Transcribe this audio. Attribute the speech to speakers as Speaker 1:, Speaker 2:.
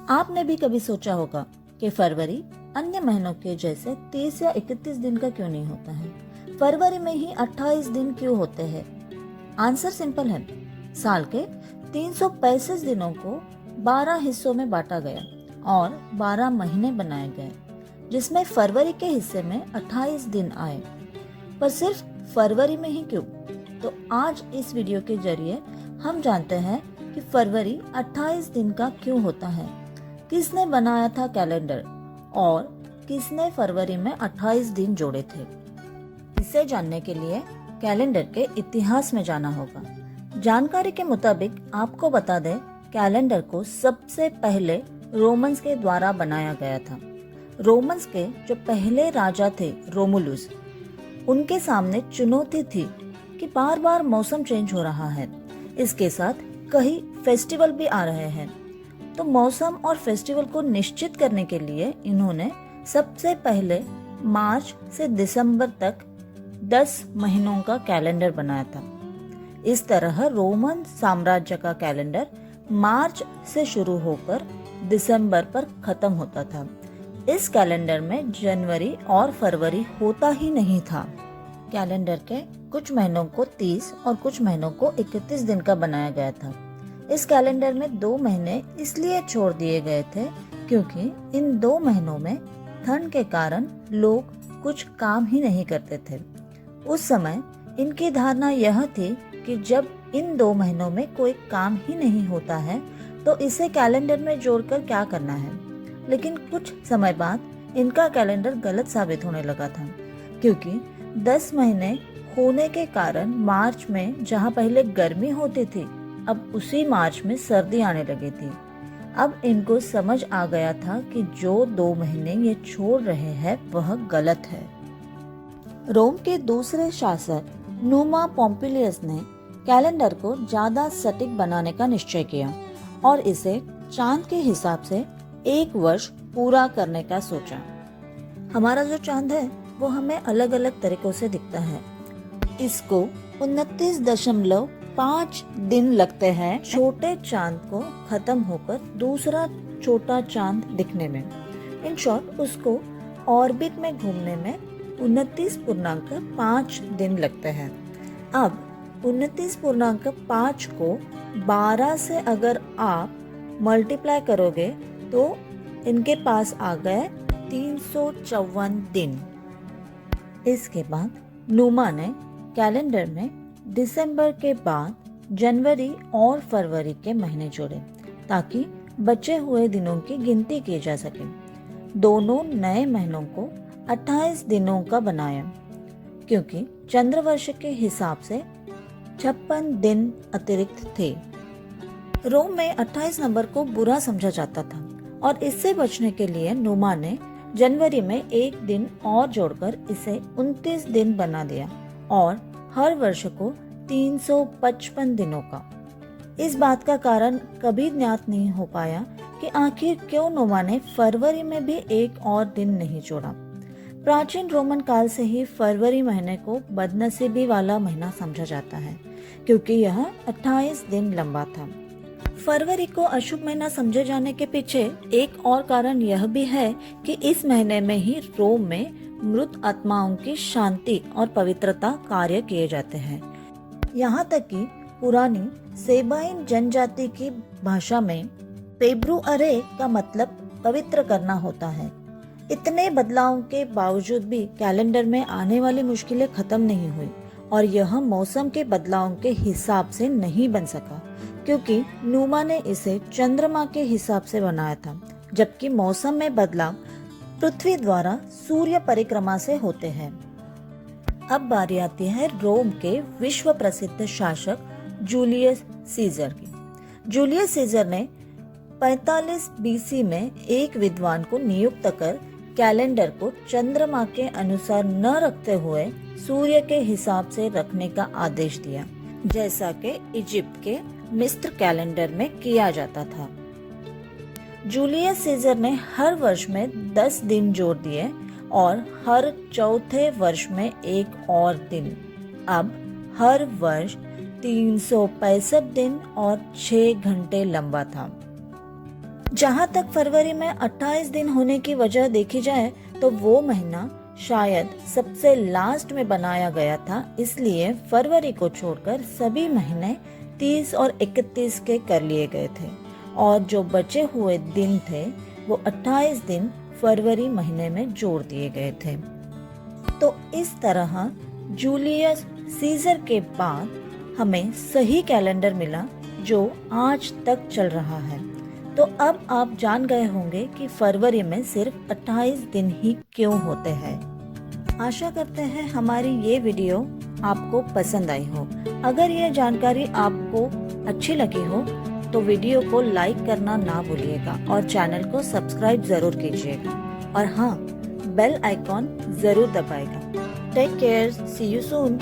Speaker 1: आपने भी कभी सोचा होगा कि फरवरी अन्य महीनों के जैसे 30 या 31 दिन का क्यों नहीं होता है? फरवरी में ही 28 दिन क्यों होते हैं? आंसर सिंपल है। साल के 365 दिनों को 12 हिस्सों में बांटा गया और 12 महीने बनाए गए, जिसमें फरवरी के हिस्से में 28 दिन आए। पर सिर्फ फरवरी में ही क्यों? तो आज इस वीडियो के जरिए हम जानते हैं कि फरवरी 28 दिन का क्यों होता है, किसने बनाया था कैलेंडर और किसने फरवरी में 28 दिन जोड़े थे। इसे जानने के लिए कैलेंडर के इतिहास में जाना होगा। जानकारी के मुताबिक आपको बता दें, कैलेंडर को सबसे पहले रोमन्स के द्वारा बनाया गया था। रोमन्स के जो पहले राजा थे रोमुलुस, उनके सामने चुनौती थी कि बार बार मौसम चेंज हो रहा है, इसके साथ कई फेस्टिवल भी आ रहे हैं। तो मौसम और फेस्टिवल को निश्चित करने के लिए इन्होंने सबसे पहले मार्च से दिसंबर तक 10 महीनों का कैलेंडर बनाया था। इस तरह रोमन साम्राज्य का कैलेंडर मार्च से शुरू होकर दिसंबर पर खत्म होता था। इस कैलेंडर में जनवरी और फरवरी होता ही नहीं था। कैलेंडर के कुछ महीनों को 30 और कुछ महीनों को 31 दिन का बनाया गया था। इस कैलेंडर में 2 महीने इसलिए छोड़ दिए गए थे क्योंकि इन 2 महीनों में ठंड के कारण लोग कुछ काम ही नहीं करते थे। उस समय इनकी धारणा यह थी कि जब इन 2 महीनों में कोई काम ही नहीं होता है तो इसे कैलेंडर में जोड़कर क्या करना है। लेकिन कुछ समय बाद इनका कैलेंडर गलत साबित होने लगा था, क्योंकि 10 महीने होने के कारण मार्च में जहां पहले गर्मी होती थी, अब उसी मार्च में सर्दी आने लगी थी। अब इनको समझ आ गया था कि जो 2 महीने ये छोड़ रहे हैं वह गलत है। रोम के दूसरे शासक नुमा पोम्पिलियस ने कैलेंडर को ज्यादा सटीक बनाने का निश्चय किया और इसे चांद के हिसाब से 1 वर्ष पूरा करने का सोचा। हमारा जो चांद है वो हमें अलग अलग तरीकों से दिखता है। इसको 29.5 दिन लगते हैं छोटे चांद को खत्म होकर दूसरा छोटा चांद दिखने में। इन शॉर्ट उसको ऑर्बिट में घूमने में 29.5 दिन लगते हैं। अब 29.5 को 12 से अगर आप मल्टीप्लाई करोगे तो इनके पास आ गए 354 दिन। इसके बाद नुमा ने कैलेंडर में दिसंबर के बाद जनवरी और फरवरी के महीने जोड़े ताकि बचे हुए दिनों की गिनती की जा सके। दोनों नए महीनों को 28 दिनों का बनाया, क्योंकि चंद्रवर्ष के हिसाब से 56 दिन अतिरिक्त थे। रोम में 28 नंबर को बुरा समझा जाता था और इससे बचने के लिए नुमा ने जनवरी में 1 दिन और जोड़कर इसे 29 दिन बना दिया और हर वर्ष को 355 दिनों का। इस बात का कारण कभी ज्ञात नहीं हो पाया कि आखिर क्यों नुमा ने फरवरी में भी 1 और दिन नहीं जोड़ा। प्राचीन रोमन काल से ही फरवरी महीने को बदनसीबी वाला महीना समझा जाता है, क्योंकि यह 28 दिन लंबा था। फरवरी को अशुभ महीना समझे जाने के पीछे एक और कारण यह भी है कि इस महीने में ही रोम में मृत आत्माओं की शांति और पवित्रता कार्य किए जाते हैं। यहाँ तक कि पुरानी सेबाइन जनजाति की भाषा में फेब्रुअरे का मतलब पवित्र करना होता है। इतने बदलावों के बावजूद भी कैलेंडर में आने वाली मुश्किलें खत्म नहीं हुई और यह मौसम के बदलावों के हिसाब से नहीं बन सका, क्योंकि नुमा ने इसे चंद्रमा के हिसाब से बनाया था, जबकि मौसम में बदलाव पृथ्वी द्वारा सूर्य परिक्रमा से होते हैं। अब बारी आती है रोम के विश्व प्रसिद्ध शासक जूलियस सीजर की। जूलियस सीजर ने 45 बीसी में एक विद्वान को नियुक्त कर कैलेंडर को चंद्रमा के अनुसार न रखते हुए सूर्य के हिसाब से रखने का आदेश दिया, जैसा कि इजिप्ट के मिस्र कैलेंडर में किया जाता था। जूलियस सीजर ने हर वर्ष में 10 दिन जोड़ दिए और हर चौथे वर्ष में 1 और दिन। अब हर वर्ष 365 दिन और 6 घंटे लंबा था। जहाँ तक फरवरी में 28 दिन होने की वजह देखी जाए तो वो महीना शायद सबसे लास्ट में बनाया गया था, इसलिए फरवरी को छोड़कर सभी महीने 30 और 31 के कर लिए गए थे और जो बचे हुए दिन थे वो 28 दिन फरवरी महीने में जोड़ दिए गए थे। तो इस तरह जूलियस सीजर के बाद हमें सही कैलेंडर मिला जो आज तक चल रहा है। तो अब आप जान गए होंगे कि फरवरी में सिर्फ 28 दिन ही क्यों होते हैं। आशा करते हैं हमारी ये वीडियो आपको पसंद आई हो। अगर ये जानकारी आपको अच्छी लगी हो तो वीडियो को लाइक करना ना भूलिएगा और चैनल को सब्सक्राइब जरूर कीजिएगा और हाँ, बेल आइकॉन जरूर दबाएगा। Take care, see you soon.